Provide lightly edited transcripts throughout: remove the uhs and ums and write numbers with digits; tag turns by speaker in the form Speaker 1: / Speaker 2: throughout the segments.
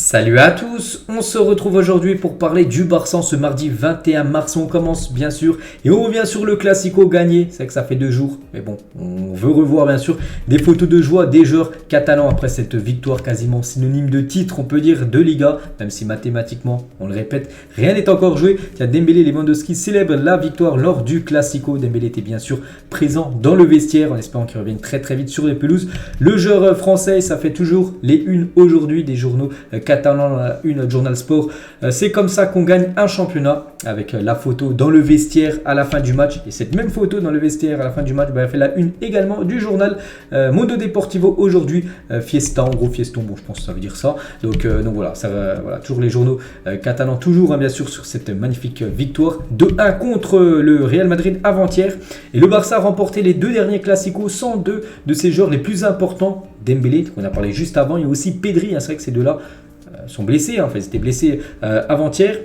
Speaker 1: Salut à tous, on se retrouve aujourd'hui pour parler du Barça ce mardi 21 mars. On commence bien sûr et on revient sur le Classico gagné. C'est vrai que ça fait 2 jours, mais bon, on veut revoir bien sûr des photos de joie des joueurs catalans après cette victoire quasiment synonyme de titre, on peut dire, de Liga. Même si mathématiquement, on le répète, rien n'est encore joué. Tiens, Dembélé et Lewandowski célèbrent la victoire lors du Classico. Dembélé était bien sûr présent dans le vestiaire en espérant qu'il revienne très très vite sur les pelouses. Le joueur français, ça fait toujours les unes aujourd'hui des journaux catalan, une Journal Sport. C'est comme ça qu'on gagne un championnat, avec la photo dans le vestiaire à la fin du match. Et cette même photo dans le vestiaire à la fin du match, elle fait la une également du journal Mundo Deportivo aujourd'hui. Fiesta, en gros fieston, bon je pense que ça veut dire ça. Donc voilà, voilà, toujours les journaux catalans, toujours bien sûr sur cette magnifique victoire 2-1 contre le Real Madrid avant-hier. Et le Barça a remporté les 2 derniers Classicos sans 2 de ses joueurs les plus importants. Dembélé, qu'on a parlé juste avant, et aussi Pedri, c'est vrai que ces deux-là sont blessés, en fait, ils étaient blessés avant-hier,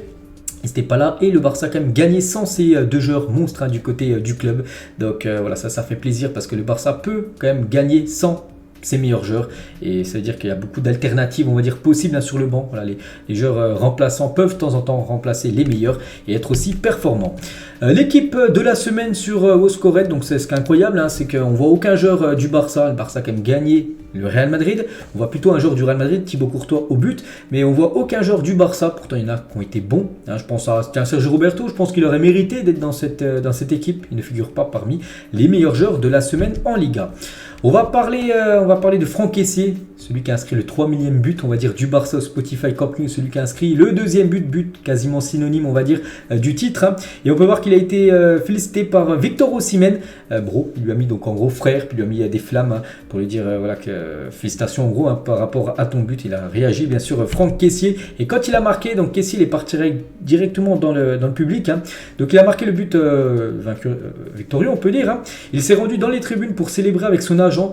Speaker 1: ils n'étaient pas là, et le Barça a quand même gagné sans ces 2 joueurs monstres du côté du club. Donc voilà, ça fait plaisir parce que le Barça peut quand même gagner sans ses meilleurs joueurs, et ça veut dire qu'il y a beaucoup d'alternatives, on va dire, possibles sur le banc. Voilà, les joueurs remplaçants peuvent de temps en temps remplacer les meilleurs et être aussi performants. L'équipe de la semaine sur Oscoret, donc c'est ce qui est incroyable, c'est qu'on voit aucun joueur du Barça. Le Barça a quand même gagné le Real Madrid. On voit plutôt un joueur du Real Madrid, Thibaut Courtois, au but, mais on voit aucun joueur du Barça. Pourtant, il y en a qui ont été bons. Je pense à Sergio Roberto, je pense qu'il aurait mérité d'être dans cette équipe. Il ne figure pas parmi les meilleurs joueurs de la semaine en Liga. On va parler de Franck Kessié, celui qui a inscrit le 3 millième but, on va dire, du Barça au Spotify Camp Nou, celui qui a inscrit le 2e but quasiment synonyme, on va dire, du titre. Et on peut voir qu'il a été félicité par Victor Osimhen. Bro, il lui a mis donc en gros frère, puis il lui a mis des flammes pour lui dire voilà que félicitations en gros par rapport à ton but. Il a réagi bien sûr, Franck Kessié. Et quand il a marqué, donc Kessié il est parti directement dans le public. Donc il a marqué le but victorieux, on peut dire. Il s'est rendu dans les tribunes pour célébrer avec son agent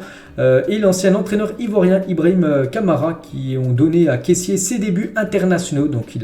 Speaker 1: et l'ancien entraîneur ivoirien Ibrahim Kamara, qui ont donné à Kessié ses débuts internationaux. Donc il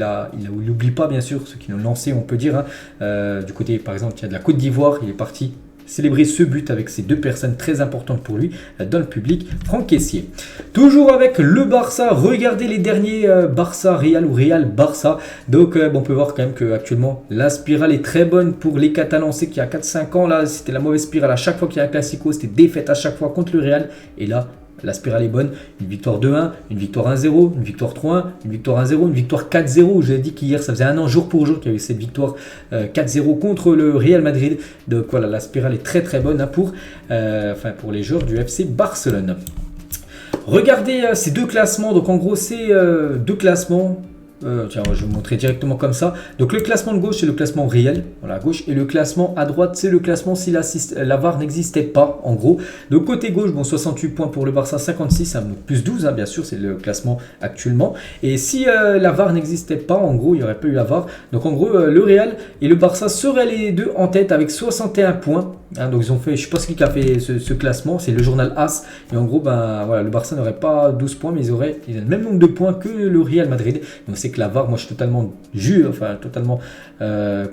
Speaker 1: n'oublie pas bien sûr ceux qui l'ont lancé, on peut dire. Du côté par exemple il y a de la Côte d'Ivoire, il est parti célébrer ce but avec ces 2 personnes très importantes pour lui dans le public, Franck Kessié. Toujours avec le Barça, regardez les derniers Barça-Real ou Real-Barça. Donc on peut voir quand même qu'actuellement la spirale est très bonne pour les Catalans. On sait qu'il y a 4-5 ans, là c'était la mauvaise spirale. À chaque fois qu'il y a un Classico, c'était défaite à chaque fois contre le Real. Et là, la spirale est bonne. Une victoire 2-1, une victoire 1-0, une victoire 3-1, une victoire 1-0, une victoire 4-0. Je l'ai dit qu'hier, ça faisait un an jour pour jour qu'il y avait cette victoire 4-0 contre le Real Madrid. Donc voilà, la spirale est très très bonne pour les joueurs du FC Barcelone. Regardez ces 2 classements. Donc en gros, c'est 2 classements. Tiens, je vais vous montrer directement comme ça. Donc le classement de gauche, c'est le classement réel, voilà, à gauche, et le classement à droite, c'est le classement si la VAR n'existait pas, en gros. Donc côté gauche, bon, 68 points pour le Barça, 56, plus 12, bien sûr, c'est le classement actuellement. Et si la VAR n'existait pas, en gros, il n'y aurait pas eu la VAR. Donc en gros, le Real et le Barça seraient les 2 en tête avec 61 points. Donc ils ont fait, je ne sais pas qui a fait ce classement, c'est le journal AS. Et en gros, voilà, le Barça n'aurait pas 12 points, mais ils ont le même nombre de points que le Real Madrid. Donc c'est que la VAR, moi je suis totalement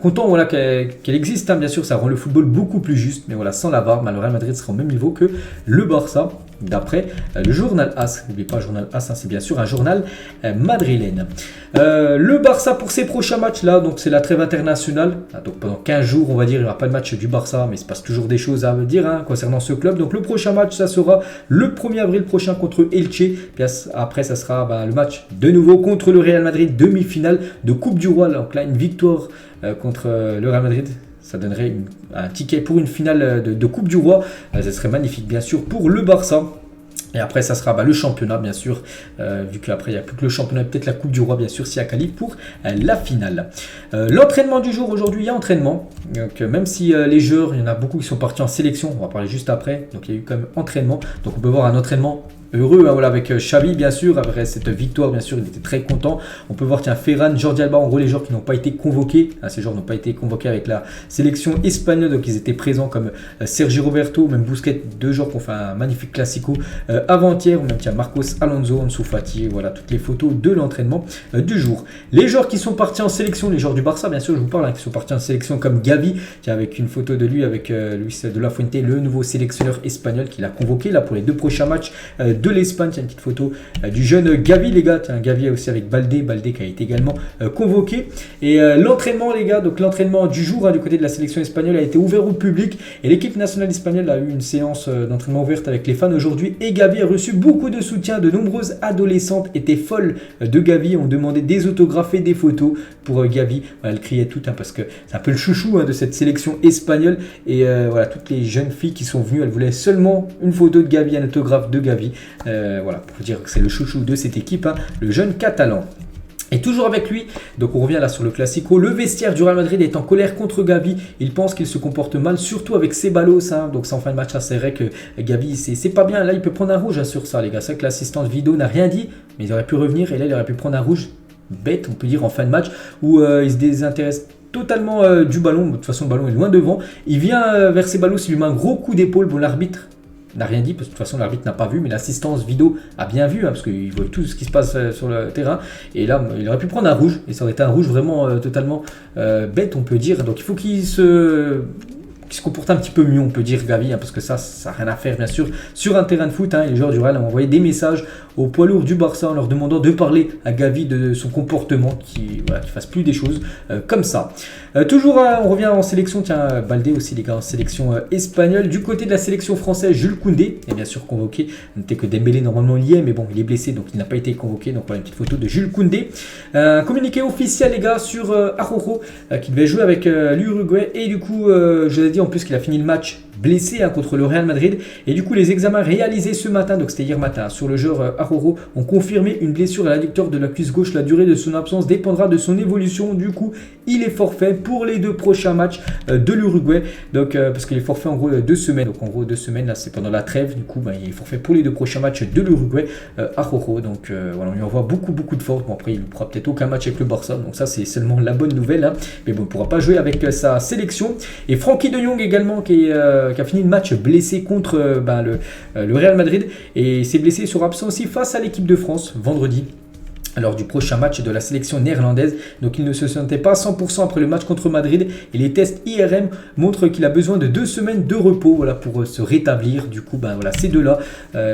Speaker 1: content voilà, qu'elle existe, bien sûr, ça rend le football beaucoup plus juste, mais voilà, sans la VAR, le Real Madrid sera au même niveau que le Barça, d'après le journal AS. N'oubliez pas, le journal AS, c'est bien sûr un journal madrilène. Le Barça pour ses prochains matchs, là, donc c'est la trêve internationale, donc pendant 15 jours, on va dire, il n'y aura pas de match du Barça, mais il se passe toujours des choses à dire concernant ce club. Donc le prochain match, ça sera le 1er avril prochain contre Elche, puis après ça sera le match de nouveau contre le Real Madrid, demi-finale de Coupe du Roi. Donc là, une victoire contre le Real Madrid, ça donnerait un ticket pour une finale de Coupe du Roi. Ça serait magnifique, bien sûr, pour le Barça. Et après, ça sera le championnat, bien sûr, vu qu'après, il n'y a plus que le championnat, peut-être la Coupe du Roi, bien sûr, s'il y a qualif pour la finale. L'entraînement du jour, aujourd'hui, il y a entraînement. Donc, même si les joueurs, il y en a beaucoup qui sont partis en sélection, on va parler juste après. Donc, il y a eu quand même entraînement. Donc, on peut voir un entraînement heureux voilà, avec Xavi, bien sûr, après cette victoire, bien sûr, il était très content. On peut voir, tiens, Ferran, Jordi Alba, en gros, les joueurs qui n'ont pas été convoqués, ces joueurs n'ont pas été convoqués avec la sélection espagnole, donc ils étaient présents comme Sergio Roberto, même Busquets, 2 joueurs qui ont fait un magnifique classico avant-hier, ou même, tiens, Marcos Alonso, Ansu Fati, voilà, toutes les photos de l'entraînement du jour. Les joueurs qui sont partis en sélection, les joueurs du Barça, bien sûr, je vous parle, qui sont partis en sélection comme Gavi, tiens, avec une photo de lui, avec Luis de la Fuente, le nouveau sélectionneur espagnol qui l'a convoqué, là, pour les 2 prochains matchs de l'Espagne. C'est une petite photo du jeune Gavi, les gars. Tiens, Gavi aussi avec Baldé qui a été également convoqué. Et l'entraînement, les gars, donc l'entraînement du jour du côté de la sélection espagnole a été ouvert au public. Et l'équipe nationale espagnole a eu une séance d'entraînement ouverte avec les fans aujourd'hui. Et Gavi a reçu beaucoup de soutien. De nombreuses adolescentes étaient folles de Gavi, ont demandé des autographes et des photos pour Gavi. Voilà, elle criait tout, parce que c'est un peu le chouchou de cette sélection espagnole. Et voilà, toutes les jeunes filles qui sont venues, elles voulaient seulement une photo de Gavi, un autographe de Gavi. Voilà, pour dire que c'est le chouchou de cette équipe, le jeune catalan. Et toujours avec lui, donc on revient là sur le Classico, le vestiaire du Real Madrid est en colère contre Gavi. Il pense qu'il se comporte mal, surtout avec Ceballos. Donc c'est en fin de match, c'est vrai que Gavi, c'est pas bien. Là, il peut prendre un rouge sur ça, les gars. C'est vrai que l'assistante vidéo n'a rien dit, mais il aurait pu revenir et là, il aurait pu prendre un rouge bête, on peut dire, en fin de match, où il se désintéresse totalement du ballon. De toute façon, le ballon est loin devant. Il vient vers Ceballos, il lui met un gros coup d'épaule. Bon, l'arbitre n'a rien dit, parce que de toute façon l'arbitre n'a pas vu, mais l'assistance vidéo a bien vu, parce qu'il voit tout ce qui se passe sur le terrain. Et là, il aurait pu prendre un rouge, et ça aurait été un rouge vraiment totalement bête, on peut dire. Donc il faut qu'il se comporte un petit peu mieux, on peut dire, Gavi, parce que ça n'a rien à faire, bien sûr, sur un terrain de foot. Et les joueurs du Real ont envoyé des messages aux poids lourds du Barça en leur demandant de parler à Gavi de son comportement, qu'il fasse plus des choses comme ça. Toujours, on revient en sélection, tiens, Baldé aussi, les gars, en sélection espagnole. Du côté de la sélection française, Jules Koundé est bien sûr convoqué. Notez que Dembélé, normalement, il y est, mais bon, il est blessé, donc il n'a pas été convoqué. Donc voilà, une petite photo de Jules Koundé. Communiqué officiel, les gars, sur Araujo, qui devait jouer avec l'Uruguay. Et du coup, je l'ai dit en plus qu'il a fini le match blessé contre le Real Madrid. Et du coup, les examens réalisés ce matin, donc c'était hier matin, sur le joueur Araujo, ont confirmé une blessure à l'adducteur de la cuisse gauche. La durée de son absence dépendra de son évolution. Du coup, il est forfait pour les 2 prochains matchs de l'Uruguay. Donc, parce qu'il est forfait en gros 2 semaines. Donc, en gros, 2 semaines, là, c'est pendant la trêve. Du coup, il est forfait pour les 2 prochains matchs de l'Uruguay, Araujo. Donc, voilà, on lui envoie beaucoup de force. Bon, après, il ne pourra peut-être aucun match avec le Barça. Donc, ça, c'est seulement la bonne nouvelle. Mais bon, il ne pourra pas jouer avec sa sélection. Et Frenkie de Jong également, qui a fini le match blessé contre le Real Madrid. Et s'est blessé, il sera absent aussi face à l'équipe de France vendredi, lors du prochain match de la sélection néerlandaise. Donc il ne se sentait pas 100% après le match contre Madrid. Et les tests IRM montrent qu'il a besoin de 2 semaines de repos, voilà, pour se rétablir. Du coup, voilà, ces deux-là,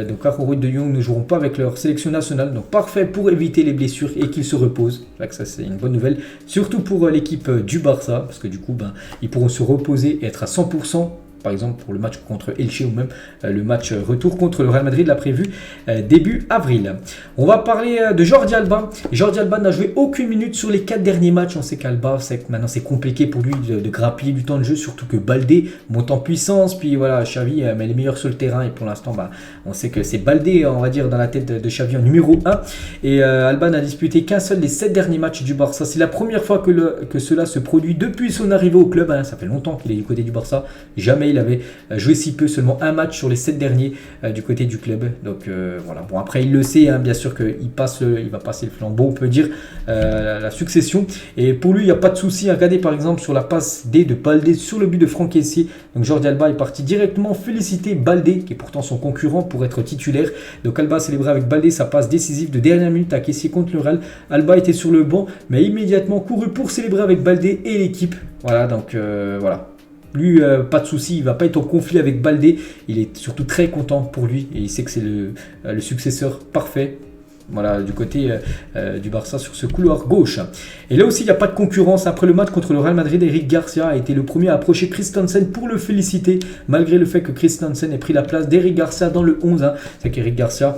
Speaker 1: donc Araujo et De Jong, ne joueront pas avec leur sélection nationale. Donc parfait pour éviter les blessures et qu'ils se reposent. Ça, c'est une bonne nouvelle. Surtout pour l'équipe du Barça, parce que du coup, ils pourront se reposer et être à 100%. Par exemple pour le match contre Elche ou même le match retour contre le Real Madrid, l'a prévu début avril. On va parler de Jordi Alba. Jordi Alba n'a joué aucune minute sur les 4 derniers matchs. On sait qu'Alba, maintenant c'est compliqué pour lui de grappiller du temps de jeu, surtout que Baldé monte en puissance. Puis voilà, Xavi met les meilleurs sur le terrain et pour l'instant, on sait que c'est Baldé, on va dire, dans la tête de Xavi en numéro 1. Et Alba n'a disputé qu'un seul des 7 derniers matchs du Barça. C'est la première fois que cela se produit depuis son arrivée au club. Ça fait longtemps qu'il est du côté du Barça. Jamais il avait joué si peu, seulement un match sur les 7 derniers du côté du club. Donc voilà, bon, après il le sait, bien sûr qu'il va passer le flambeau, on peut dire, la succession. Et pour lui, il n'y a pas de souci. Regardez par exemple sur la passe D de Baldé sur le but de Franck Kessié. Donc Jordi Alba est parti directement féliciter Baldé, qui est pourtant son concurrent, pour être titulaire. Donc Alba a célébré avec Baldé sa passe décisive de dernière minute à Kessié contre le Real. Alba était sur le banc, mais a immédiatement couru pour célébrer avec Baldé et l'équipe. Voilà, donc voilà. Lui, pas de souci, il ne va pas être en conflit avec Baldé. Il est surtout très content pour lui et il sait que c'est le successeur parfait. Voilà, du côté du Barça sur ce couloir gauche. Et là aussi, il n'y a pas de concurrence. Après le match contre le Real Madrid, Eric Garcia a été le premier à approcher Christensen pour le féliciter, malgré le fait que Christensen ait pris la place d'Eric Garcia dans le 11. C'est qu'Eric Garcia,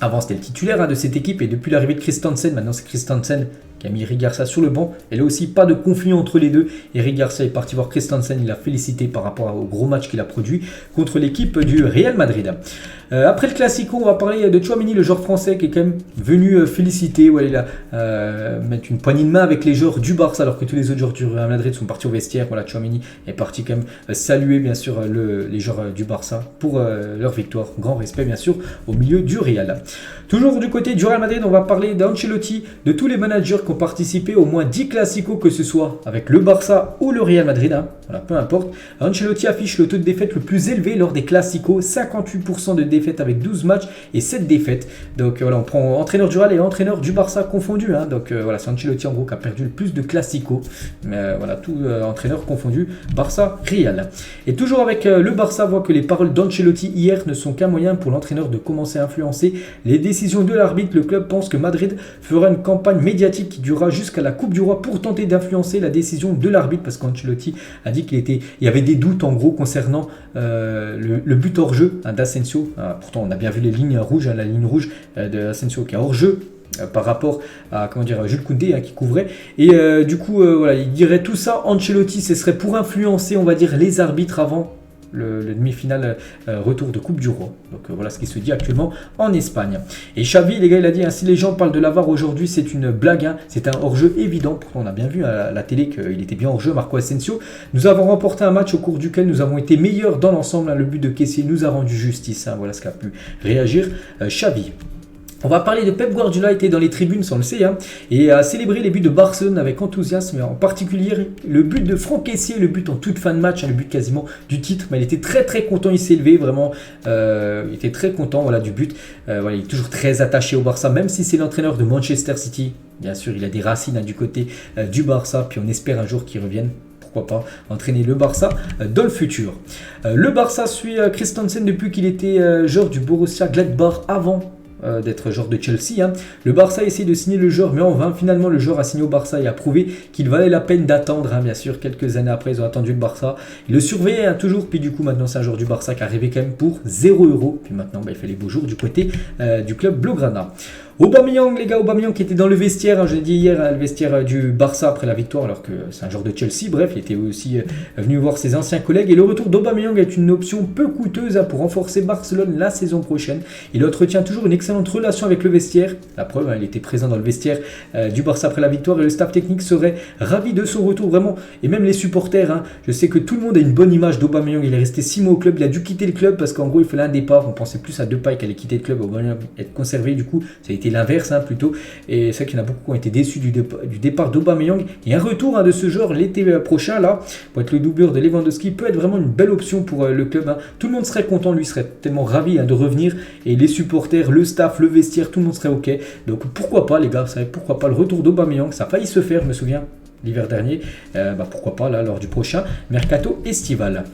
Speaker 1: avant, c'était le titulaire de cette équipe, et depuis l'arrivée de Christensen, maintenant c'est Christensen qui a mis Eric Garcia sur le banc. Et là aussi, pas de conflit entre les deux. Eric Garcia est parti voir Christensen, il l'a félicité par rapport au gros match qu'il a produit contre l'équipe du Real Madrid. Après le Classico, on va parler de Tchouaméni, le joueur français qui est quand même venu féliciter. Ouais, il a mettre une poignée de main avec les joueurs du Barça, alors que tous les autres joueurs du Real Madrid sont partis au vestiaire. Voilà, Tchouaméni est parti quand même saluer bien sûr les joueurs du Barça pour leur victoire. Grand respect bien sûr au milieu du Real. Toujours du côté du Real Madrid, on va parler d'Ancelotti, de tous les managers qui ont participé au moins 10 classicos, que ce soit avec le Barça ou le Real Madrid, hein. Voilà, peu importe. Ancelotti affiche le taux de défaite le plus élevé lors des classicos, 58% de défaites avec 12 matchs et 7 défaites. Donc voilà, on prend entraîneur du Real et entraîneur du Barça confondu, hein. Donc voilà, c'est Ancelotti en gros qui a perdu le plus de classicos. Mais voilà, tout entraîneur confondu, Barça, Real. Et toujours avec le Barça, voit que les paroles d'Ancelotti hier ne sont qu'un moyen pour l'entraîneur de commencer à influencer les décisions de l'arbitre. Le club pense que Madrid fera une campagne médiatique qui durera jusqu'à la Coupe du Roi pour tenter d'influencer la décision de l'arbitre, parce qu'Ancelotti a dit qu'il y avait des doutes en gros concernant le but hors jeu, hein, d'Asensio. Pourtant on a bien vu les lignes rouges, hein, la ligne rouge d'Asensio qui est hors jeu par rapport à Jules Koundé, hein, qui couvrait, et du coup voilà, il dirait tout ça. Ancelotti, ce serait pour influencer, on va dire, les arbitres avant le demi-finale retour de Coupe du Roi. Donc voilà ce qui se dit actuellement en Espagne. Et Xavi, les gars, il a dit, hein, si les gens parlent de la VAR aujourd'hui, c'est une blague, hein, c'est un hors-jeu évident. Pourtant on a bien vu à la télé qu'il était bien hors-jeu, Marco Asensio. Nous avons remporté un match au cours duquel nous avons été meilleurs dans l'ensemble, hein. Le but de Kessié nous a rendu justice, hein. Voilà ce qu'a pu réagir Xavi. On va parler de Pep Guardiola, était dans les tribunes, ça on le sait, hein, et a célébré les buts de Barcelone avec enthousiasme, en particulier le but de Franck Kessié, le but en toute fin de match, hein, le but quasiment du titre. Mais il était très très content, il s'est levé vraiment, il était très content, voilà, du but. Voilà, il est toujours très attaché au Barça, même si c'est l'entraîneur de Manchester City. Bien sûr, il a des racines, hein, du côté du Barça, puis on espère un jour qu'il revienne. Pourquoi pas entraîner le Barça dans le futur. Le Barça suit Christensen depuis qu'il était joueur du Borussia Gladbach avant d'être joueur de Chelsea, hein. Le Barça essaie de signer le joueur, mais en vain. Finalement, le joueur a signé au Barça et a prouvé qu'il valait la peine d'attendre, hein, bien sûr. Quelques années après, ils ont attendu le Barça. Ils le surveillaient, hein, toujours. Puis du coup, maintenant, c'est un joueur du Barça qui est arrivé quand même pour 0 €. Puis maintenant, il fait les beaux jours du côté du club Blaugrana. Aubameyang, les gars, Aubameyang qui était dans le vestiaire, hein, je l'ai dit hier, hein, le vestiaire du Barça après la victoire, alors que c'est un joueur de Chelsea. Bref, il était aussi venu voir ses anciens collègues. Et le retour d'Aubameyang est une option peu coûteuse, hein, pour renforcer Barcelone la saison prochaine. Il entretient toujours une excellente relation avec le vestiaire. La preuve, hein, il était présent dans le vestiaire du Barça après la victoire, et le staff technique serait ravi de son retour, vraiment. Et même les supporters, hein, je sais que tout le monde a une bonne image d'Aubameyang. Il est resté 6 mois au club, il a dû quitter le club parce qu'en gros, il fallait un départ. On pensait plus à Depay qui allait quitter le club, Aubameyang être conservé. Du coup, ça a été l'inverse, hein, plutôt. Et c'est vrai qu'il y en a beaucoup qui ont été déçus du départ d'Aubameyang. Et un retour, hein, de ce joueur l'été prochain, là, pour être le doubleur de Lewandowski, peut être vraiment une belle option pour le club, hein. Tout le monde serait content, lui serait tellement ravi, hein, de revenir. Et les supporters, le staff, le vestiaire, tout le monde serait OK. Donc pourquoi pas, les gars, pourquoi pas le retour d'Aubameyang. Ça a failli se faire, je me souviens, l'hiver dernier. Pourquoi pas, là, lors du prochain mercato estival.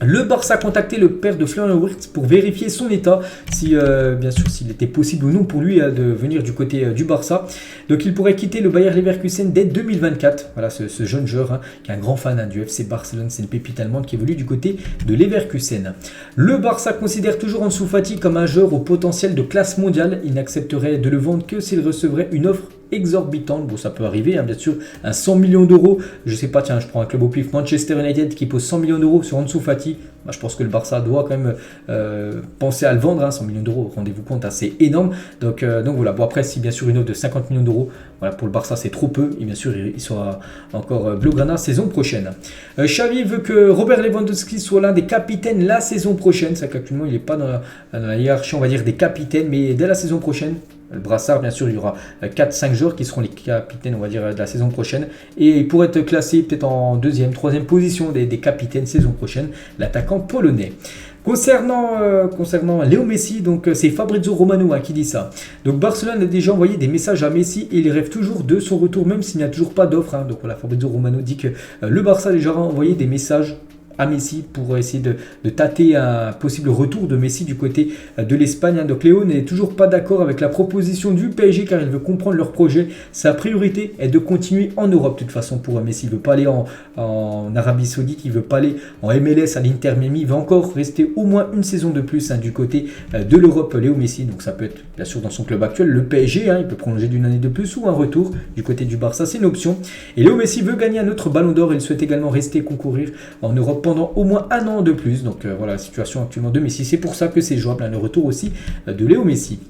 Speaker 1: Le Barça a contacté le père de Florian Wirtz pour vérifier son état, si bien sûr s'il était possible ou non pour lui de venir du côté du Barça. Donc il pourrait quitter le Bayer Leverkusen dès 2024. Voilà, ce jeune joueur, hein, qui est un grand fan, hein, du FC Barcelone, c'est une pépite allemande qui évolue du côté de Leverkusen. Le Barça considère toujours Ansu Fati comme un joueur au potentiel de classe mondiale. Il n'accepterait de le vendre que s'il recevrait une offre exorbitante. Bon, ça peut arriver, hein, bien sûr, un 100 millions d'euros. Je sais pas, tiens, je prends un club au pif, Manchester United, qui pose 100 millions d'euros sur Ansu Fati. Je pense que le Barça doit quand même penser à le vendre, hein, 100 millions d'euros, rendez-vous compte, hein, c'est énorme. Donc voilà, bon, après, si bien sûr une offre de 50 millions d'euros, voilà, pour le Barça c'est trop peu, et bien sûr il sera encore Blaugrana saison prochaine. Xavi veut que Robert Lewandowski soit l'un des capitaines la saison prochaine. C'est qu'actuellement il n'est pas dans la hiérarchie, on va dire, des capitaines, mais dès la saison prochaine, le brassard, bien sûr, il y aura 4-5 joueurs qui seront les capitaines, on va dire, de la saison prochaine. Et il pourrait être classé peut-être en deuxième, troisième position des capitaines saison prochaine, l'attaquant polonais. Concernant Léo Messi, donc c'est Fabrizio Romano, hein, qui dit ça. Donc Barcelone a déjà envoyé des messages à Messi et il rêve toujours de son retour, même s'il n'y a toujours pas d'offre, hein. Donc voilà, Fabrizio Romano dit que le Barça a déjà envoyé des messages à Messi pour essayer de tâter un possible retour de Messi du côté de l'Espagne. Donc Léo n'est toujours pas d'accord avec la proposition du PSG car il veut comprendre leur projet. Sa priorité est de continuer en Europe de toute façon pour Messi. Il ne veut pas aller en Arabie Saoudite, il ne veut pas aller en MLS à l'Inter Miami. Il va encore rester au moins une saison de plus, hein, du côté de l'Europe, Léo Messi. Donc ça peut être bien sûr dans son club actuel, le PSG, hein, il peut prolonger d'une année de plus ou un retour du côté du Barça, c'est une option. Et Léo Messi veut gagner un autre ballon d'or. Il souhaite également rester concourir en Europe pendant au moins un an de plus. Donc voilà la situation actuellement de Messi. C'est pour ça que c'est jouable, hein, le retour aussi de Léo Messi.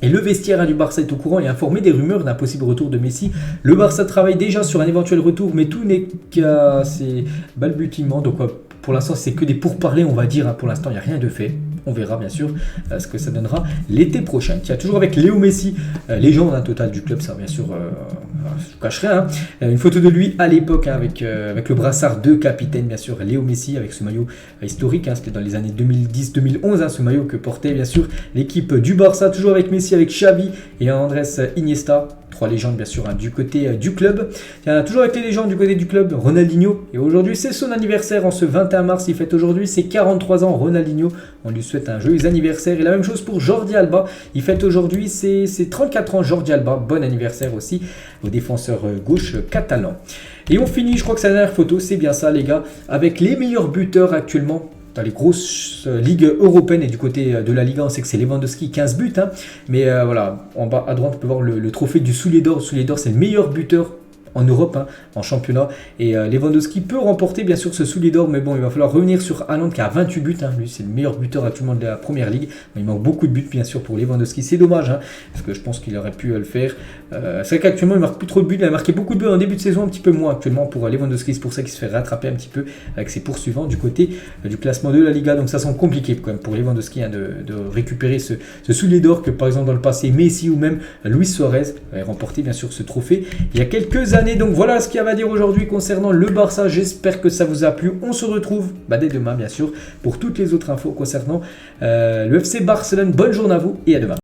Speaker 1: Et le vestiaire, hein, du Barça est au courant et informé des rumeurs d'un possible retour de Messi. Le Barça travaille déjà sur un éventuel retour, mais tout n'est qu'à ses balbutiements. Donc pour l'instant, c'est que des pourparlers, on va dire, hein. Pour l'instant, il n'y a rien de fait. on verra bien sûr ce que ça donnera l'été prochain. Tiens, toujours avec Léo Messi, légende total du club, ça bien sûr, je vous cacherai, hein. Une photo de lui à l'époque, hein, avec le brassard de capitaine, bien sûr, Léo Messi, avec ce maillot historique, hein, c'était dans les années 2010-2011, hein, ce maillot que portait bien sûr l'équipe du Barça, toujours avec Messi, avec Xavi et Andrés Iniesta. 3 légendes bien sûr, hein, du côté du club. Tiens, toujours avec les légendes du côté du club, Ronaldinho. Et aujourd'hui c'est son anniversaire, en ce 21 mars, il fête aujourd'hui ses 43 ans, Ronaldinho. On lui souhaite un joyeux anniversaire. Et la même chose pour Jordi Alba, il fête aujourd'hui ses 34 ans, Jordi Alba. Bon anniversaire aussi au défenseur gauche catalan. Et on finit, je crois que c'est la dernière photo, c'est bien ça les gars, avec les meilleurs buteurs actuellement dans les grosses ligues européennes. Et du côté de la Liga, on sait que c'est Lewandowski, 15 buts, hein. Mais voilà, en bas à droite, on peut voir le trophée du Soulier d'Or. Soulier d'Or, c'est le meilleur buteur en Europe, hein, en championnat. Et Lewandowski peut remporter bien sûr ce soulier d'or, mais bon, il va falloir revenir sur Haaland qui a 28 buts. Hein. Lui, c'est le meilleur buteur actuellement de la première ligue. Il manque beaucoup de buts bien sûr pour Lewandowski. C'est dommage, hein, parce que je pense qu'il aurait pu le faire. C'est vrai qu'actuellement, il marque plus trop de buts. Il a marqué beaucoup de buts en début de saison, un petit peu moins actuellement pour Lewandowski. C'est pour ça qu'il se fait rattraper un petit peu avec ses poursuivants du côté du classement de la Liga. Donc ça semble compliqué quand même pour Lewandowski, hein, de récupérer ce soulier d'or que par exemple dans le passé Messi ou même Luis Suarez avaient remporté bien sûr ce trophée il y a quelques années. Donc voilà ce qu'il y avait à dire aujourd'hui concernant le Barça. J'espère que ça vous a plu. On se retrouve dès demain bien sûr pour toutes les autres infos concernant le FC Barcelone. Bonne journée à vous et à demain.